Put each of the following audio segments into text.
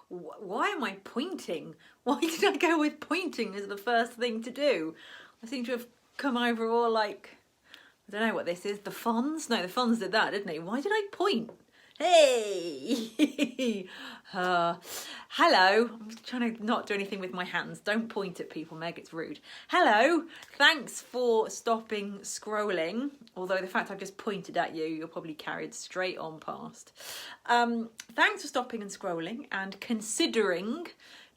why am I pointing? Why did I go with pointing as the first thing to do? I seem to have come over all like, I don't know what this is, the Fonz? No, the Fonz did that, didn't he? Why did I point? Hey! Hello. I'm trying to not do anything with my hands. Don't point at people, Meg, it's rude. Hello. Thanks for stopping scrolling. Although the fact I've just pointed at you, you're probably carried straight on past. Thanks for stopping and scrolling and considering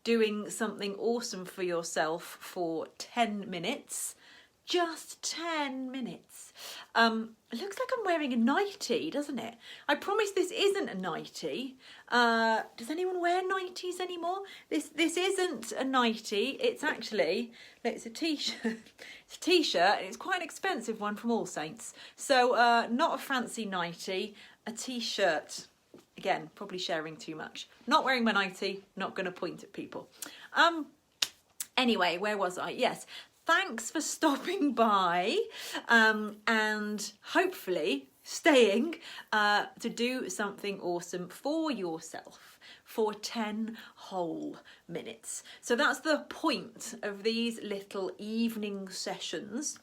doing something awesome for yourself for 10 minutes. Just 10 minutes. It looks like I'm wearing a nightie, doesn't it? I promise this isn't a nightie. Does anyone wear nighties anymore? This isn't a nightie. It's actually, it's a t-shirt. It's a t-shirt, and it's quite an expensive one from All Saints. So not a fancy nightie, a t-shirt. Again, probably sharing too much. Not wearing my nightie, not going to point at people. Anyway, where was I? Yes. Thanks for stopping by and hopefully staying to do something awesome for yourself for 10 whole minutes. So that's the point of these little evening sessions,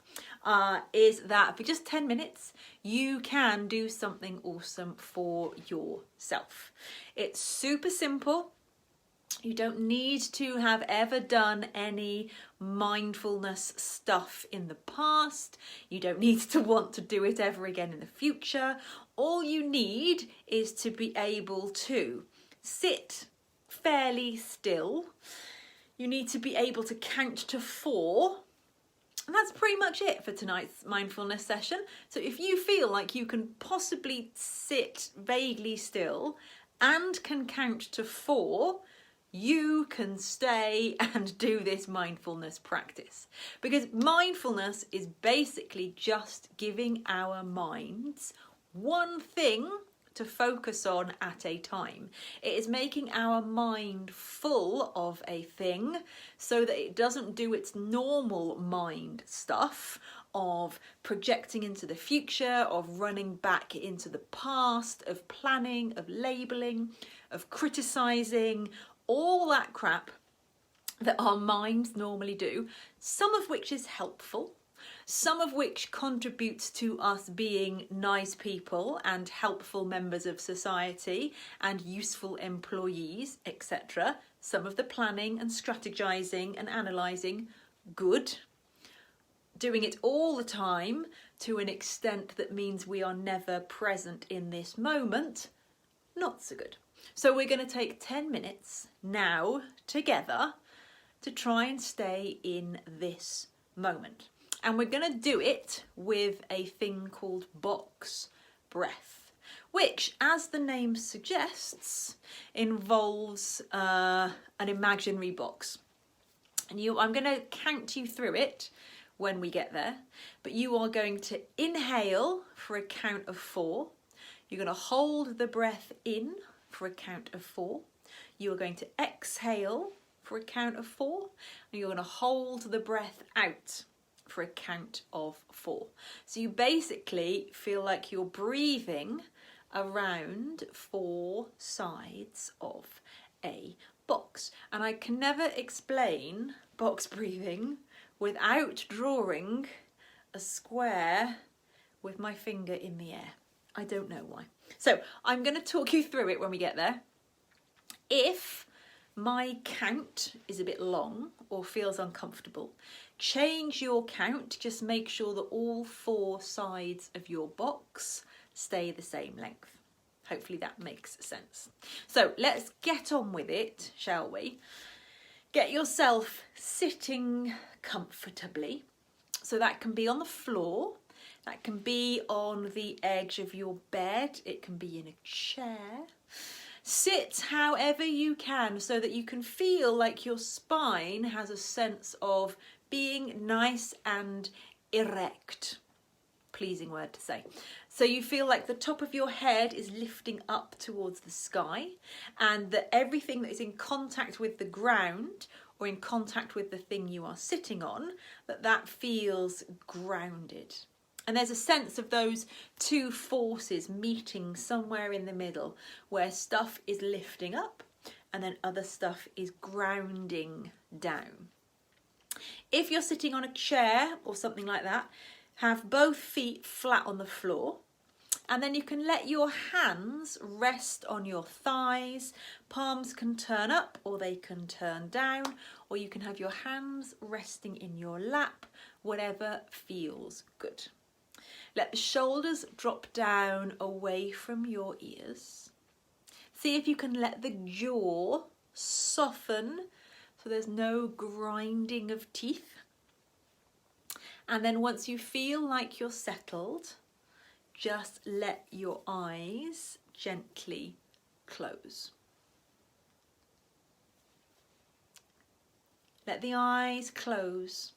is that for just 10 minutes you can do something awesome for yourself. It's super simple. You don't need to have ever done any mindfulness stuff in the past. You don't need to want to do it ever again in the future. All you need is to be able to sit fairly still. You need to be able to count to 4. And that's pretty much it for tonight's mindfulness session. So if you feel like you can possibly sit vaguely still and can count to 4, you can stay and do this mindfulness practice. Because mindfulness is basically just giving our minds one thing to focus on at a time. It is making our mind full of a thing so that it doesn't do its normal mind stuff of projecting into the future, of running back into the past, of planning, of labeling, of criticizing, all that crap that our minds normally do, some of which is helpful, some of which contributes to us being nice people and helpful members of society and useful employees, etc. Some of the planning and strategizing and analysing, good. Doing it all the time to an extent that means we are never present in this moment, not so good. So we're going to take 10 minutes now together to try and stay in this moment. And we're going to do it with a thing called box breath, which, as the name suggests, involves an imaginary box. And I'm going to count you through it when we get there, but you are going to inhale for a count of 4. You're going to hold the breath in for a count of 4. You are going to exhale for a count of 4, and you're going to hold the breath out for a count of 4. So you basically feel like you're breathing around 4 sides of a box. And I can never explain box breathing without drawing a square with my finger in the air. I don't know why. So I'm going to talk you through it when we get there. If my count is a bit long or feels uncomfortable, change your count. Just make sure that all 4 sides of your box stay the same length. Hopefully that makes sense. So let's get on with it, shall we? Get yourself sitting comfortably. So that can be on the floor. That can be on the edge of your bed. It can be in a chair. Sit however you can so that you can feel like your spine has a sense of being nice and erect. Pleasing word to say. So you feel like the top of your head is lifting up towards the sky, and that everything that is in contact with the ground or in contact with the thing you are sitting on, that feels grounded. And there's a sense of those 2 forces meeting somewhere in the middle, where stuff is lifting up and then other stuff is grounding down. If you're sitting on a chair or something like that, have both feet flat on the floor, and then you can let your hands rest on your thighs. Palms can turn up or they can turn down, or you can have your hands resting in your lap, whatever feels good. Let the shoulders drop down away from your ears. See if you can let the jaw soften so there's no grinding of teeth. And then once you feel like you're settled, just let your eyes gently close. Let the eyes close.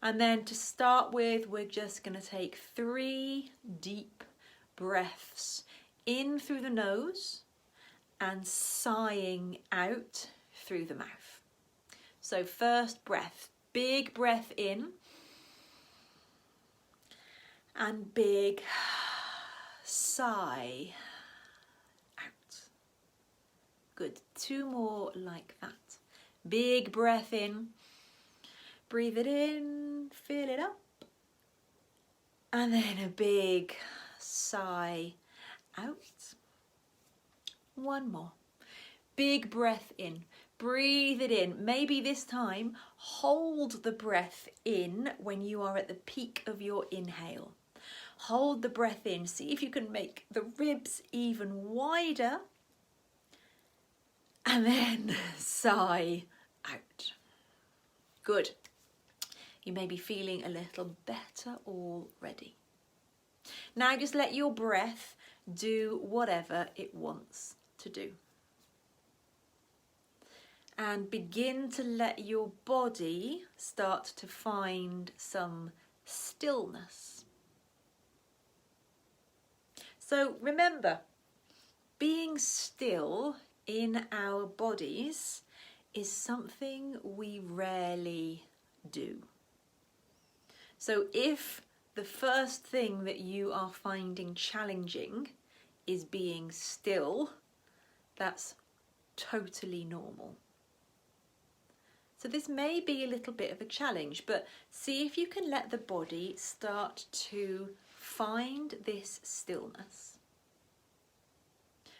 And then to start with, we're just going to take 3 deep breaths in through the nose and sighing out through the mouth. So first breath, big breath in and big sigh out. Good, 2 more like that. Big breath in, breathe it in, fill it up, and then a big sigh out. 1 more. Big breath in, breathe it in. Maybe this time hold the breath in when you are at the peak of your inhale. Hold the breath in. See if you can make the ribs even wider. And then sigh out. Good. You may be feeling a little better already. Now just let your breath do whatever it wants to do. And begin to let your body start to find some stillness. So remember, being still in our bodies is something we rarely do. So if the first thing that you are finding challenging is being still, that's totally normal. So this may be a little bit of a challenge, but see if you can let the body start to find this stillness.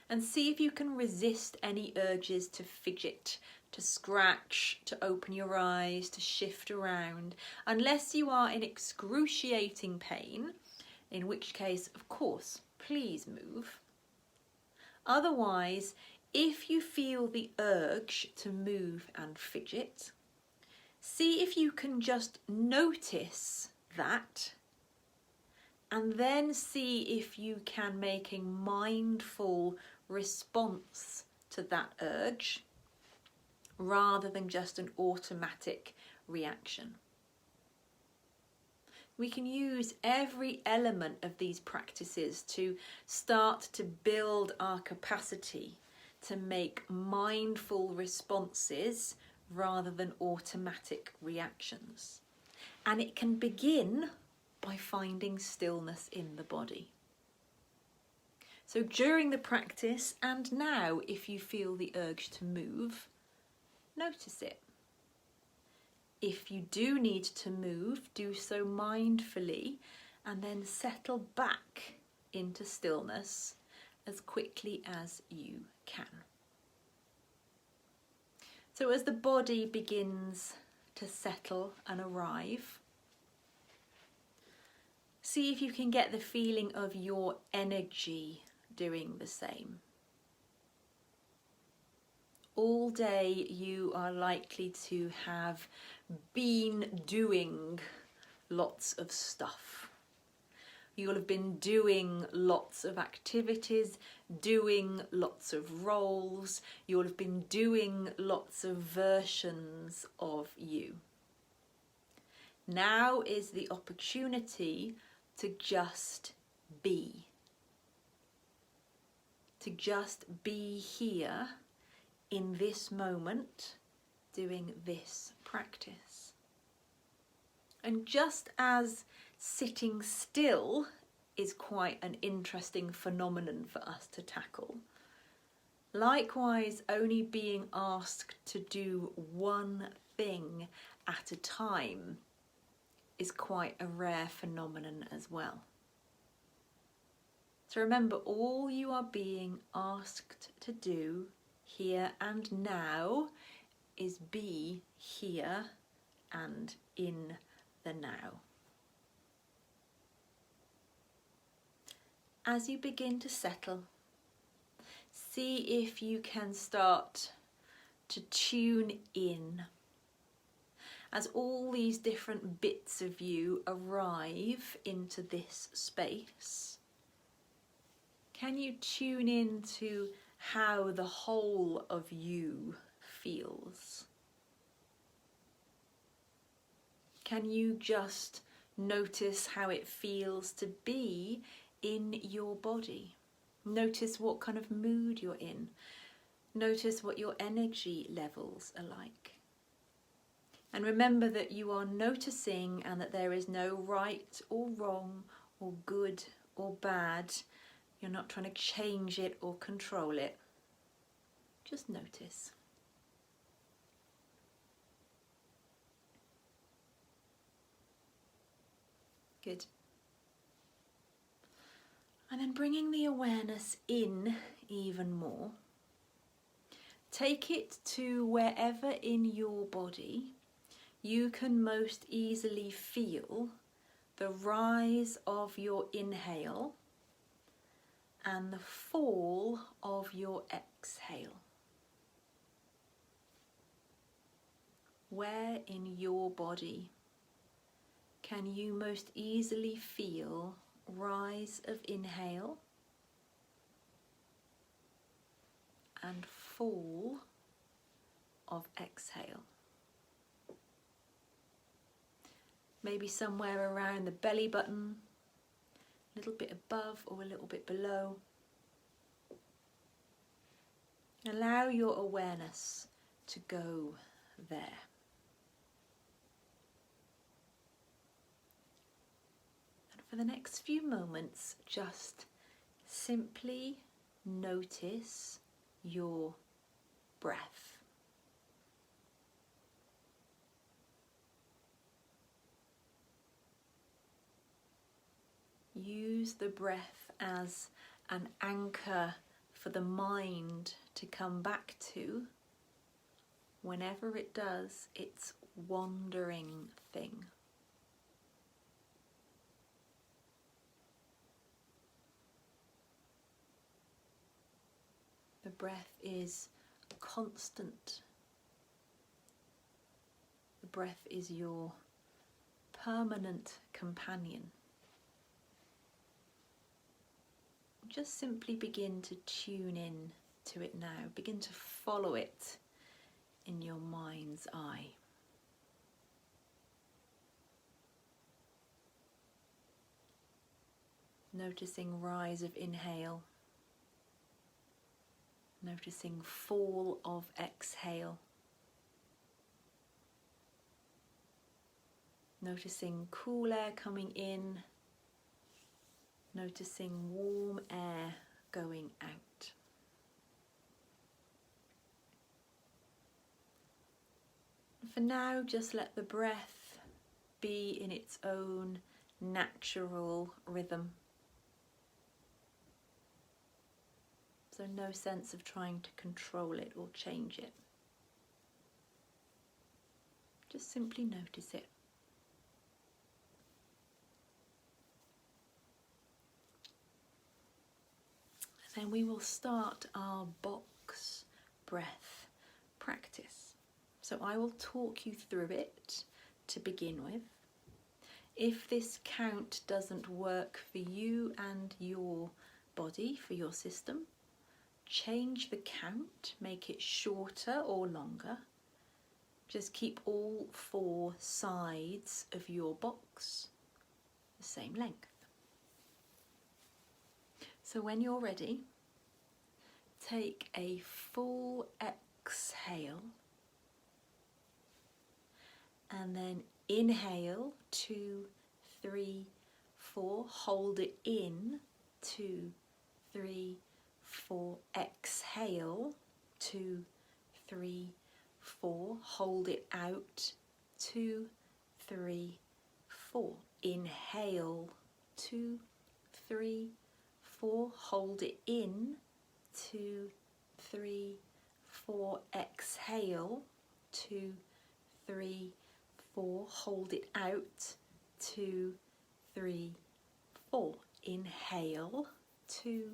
And see if you can resist any urges to fidget, to scratch, to open your eyes, to shift around, unless you are in excruciating pain, in which case, of course, please move. Otherwise, if you feel the urge to move and fidget, see if you can just notice that, and then see if you can make a mindful response to that urge rather than just an automatic reaction. We can use every element of these practices to start to build our capacity to make mindful responses rather than automatic reactions. And it can begin by finding stillness in the body. So during the practice and now, if you feel the urge to move, notice it. If you do need to move, do so mindfully and then settle back into stillness as quickly as you can. So as the body begins to settle and arrive, see if you can get the feeling of your energy doing the same. All day you are likely to have been doing lots of stuff. You'll have been doing lots of activities, doing lots of roles. You'll have been doing lots of versions of you. Now is the opportunity to just be. To just be here in this moment, doing this practice. And just as sitting still is quite an interesting phenomenon for us to tackle, Likewise, only being asked to do one thing at a time is quite a rare phenomenon as well. So remember, all you are being asked to do here and now is be here and in the now. As you begin to settle, see if you can start to tune in. As all these different bits of you arrive into this space, can you tune in to how the whole of you feels? Can you just notice how it feels to be in your body? Notice what kind of mood you're in. Notice what your energy levels are like. And remember that you are noticing and that there is no right or wrong or good or bad. You're not trying to change it or control it. Just notice. Good. And then bringing the awareness in even more. Take it to wherever in your body you can most easily feel the rise of your inhale and the fall of your exhale. Where in your body can you most easily feel rise of inhale and fall of exhale? Maybe somewhere around the belly button, a little bit above or a little bit below. Allow your awareness to go there. And for the next few moments, just simply notice your breath. Use the breath as an anchor for the mind to come back to whenever it does its wandering thing. The breath is constant. The breath is your permanent companion. Just simply begin to tune in to it now. Begin to follow it in your mind's eye. Noticing rise of inhale. Noticing fall of exhale. Noticing cool air coming in. Noticing warm air going out. For now, just let the breath be in its own natural rhythm. So no sense of trying to control it or change it. Just simply notice it. Then we will start our box breath practice. So I will talk you through it to begin with. If this count doesn't work for you and your body, for your system, change the count, make it shorter or longer. Just keep all 4 sides of your box the same length. So when you're ready, take a full exhale and then inhale 2, 3, 4, hold it in 2, 3, 4. Exhale, 2, 3, 4. Hold it out, 2, 3, 4. Inhale, 2, 3, 4. Hold it in, 2, 3, 4. Exhale, 2, 3, 4. Hold it out, 2, 3, 4. Inhale, 2,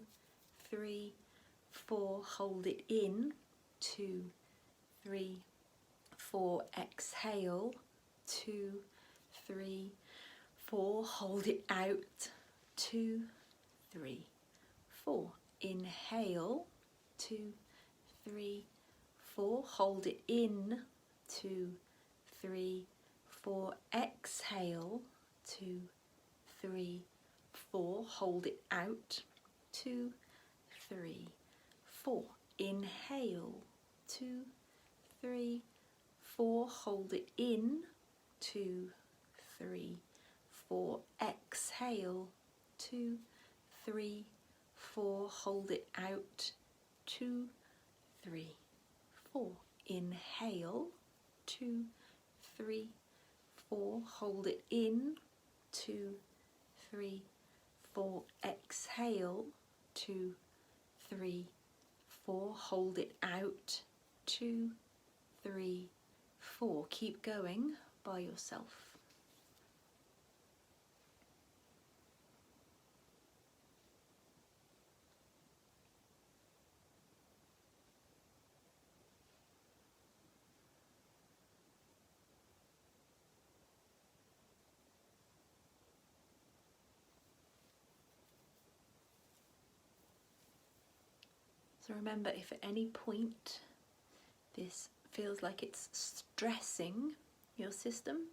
3, 4. Hold it in, 2, 3, 4. Exhale, 2, 3, 4. Hold it out, 2, 3, 4. Inhale, 2, 3, 4. Hold it in, 2, 3, 4. Exhale, 2, 3, 4. Hold it out, 2, 3, 4. Inhale, 2, 3, 4. Hold it in, 2, 3, 4. Exhale, 2, 3, 4. Hold it out, 2, 3, 4. Inhale, 2, 3, 4. Hold it in, 2, 3, 4. Exhale, 2, 3, 4. Hold it out, 2, 3, 4. Keep going by yourself. So remember, if at any point this feels like it's stressing your system,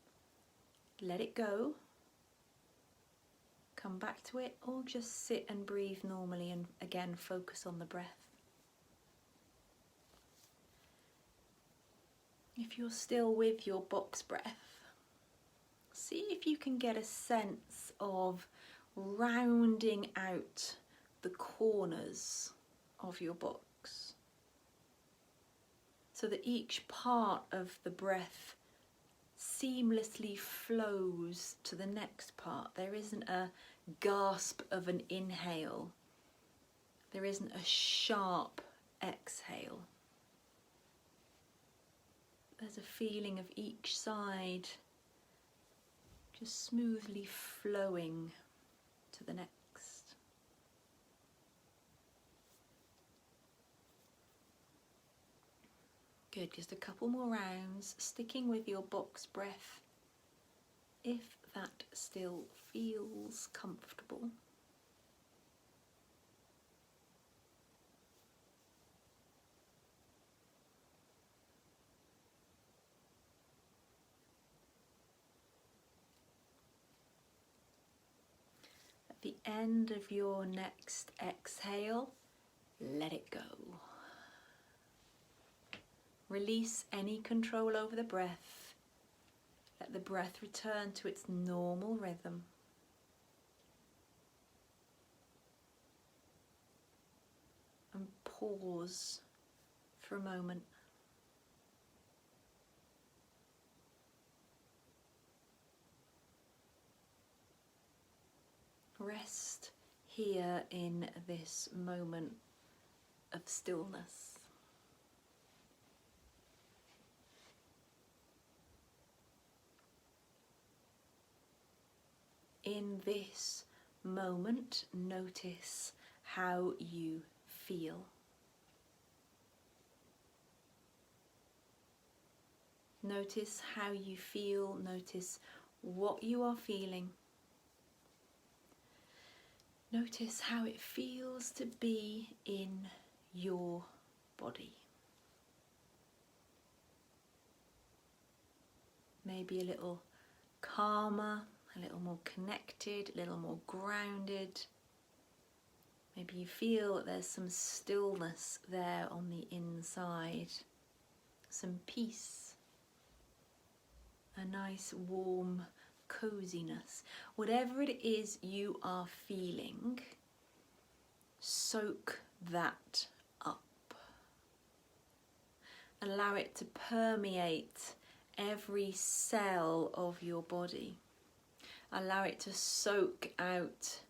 let it go. Come back to it, or just sit and breathe normally and again focus on the breath. If you're still with your box breath, see if you can get a sense of rounding out the corners of your box so that each part of the breath seamlessly flows to the next part. There isn't a gasp of an inhale. There isn't a sharp exhale. There's a feeling of each side just smoothly flowing to the next. Good, just a couple more rounds, sticking with your box breath if that still feels comfortable. At the end of your next exhale, let it go. Release any control over the breath. Let the breath return to its normal rhythm. And pause for a moment. Rest here in this moment of stillness. In this moment, notice how you feel. Notice how you feel, notice what you are feeling. Notice how it feels to be in your body. Maybe a little calmer, a little more connected, a little more grounded. Maybe you feel that there's some stillness there on the inside, some peace, a nice warm coziness. Whatever it is you are feeling, soak that up. Allow it to permeate every cell of your body. Allow it to soak out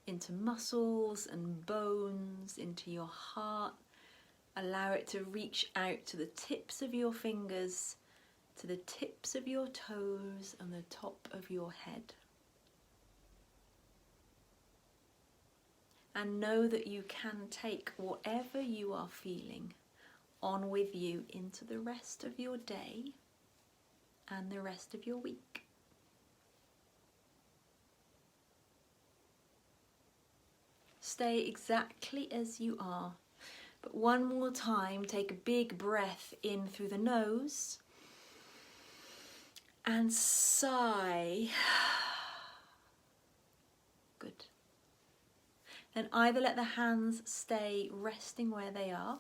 into muscles and bones, into your heart. Allow it to reach out to the tips of your fingers, to the tips of your toes and the top of your head. And know that you can take whatever you are feeling on with you into the rest of your day and the rest of your week. Stay exactly as you are, but one more time, take a big breath in through the nose and sigh. Good. Then either let the hands stay resting where they are,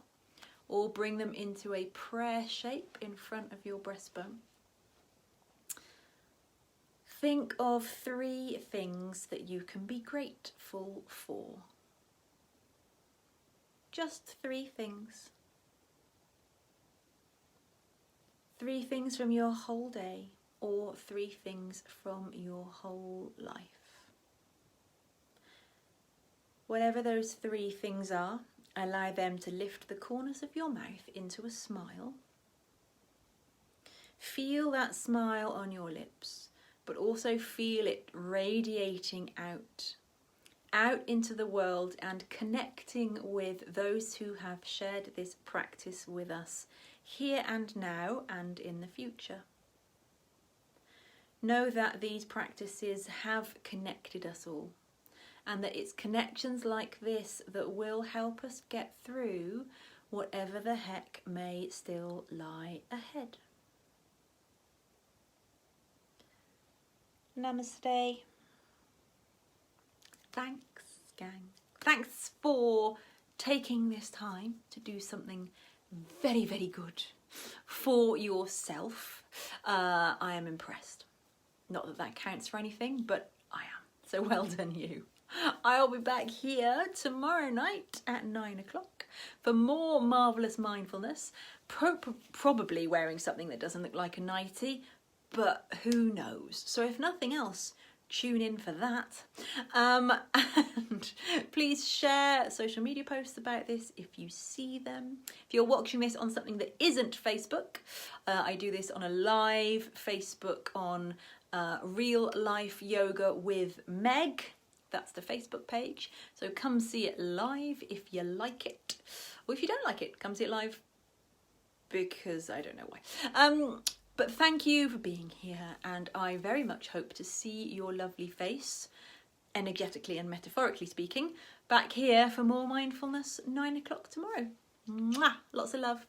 or bring them into a prayer shape in front of your breastbone. Think of 3 things that you can be grateful for. Just 3 things. 3 things from your whole day, or 3 things from your whole life. Whatever those 3 things are, allow them to lift the corners of your mouth into a smile. Feel that smile on your lips, but also feel it radiating out into the world and connecting with those who have shared this practice with us here and now and in the future. Know that these practices have connected us all, and that it's connections like this that will help us get through whatever the heck may still lie ahead. Namaste. Thanks, gang. Thanks for taking this time to do something very, very good for yourself. I am impressed. Not that that counts for anything, but I am. So well done you. I'll be back here tomorrow night at 9 o'clock for more marvellous mindfulness, probably wearing something that doesn't look like a nightie, but who knows. So if nothing else, tune in for that. And please share social media posts about this if you see them. If you're watching this on something that isn't Facebook, I do this on a live Facebook on Real Life Yoga with Meg. That's the Facebook page. So come see it live if you like it. Or if you don't like it, come see it live because I don't know why. But thank you for being here, and I very much hope to see your lovely face, energetically and metaphorically speaking, back here for more mindfulness 9 o'clock tomorrow. Mwah! Lots of love.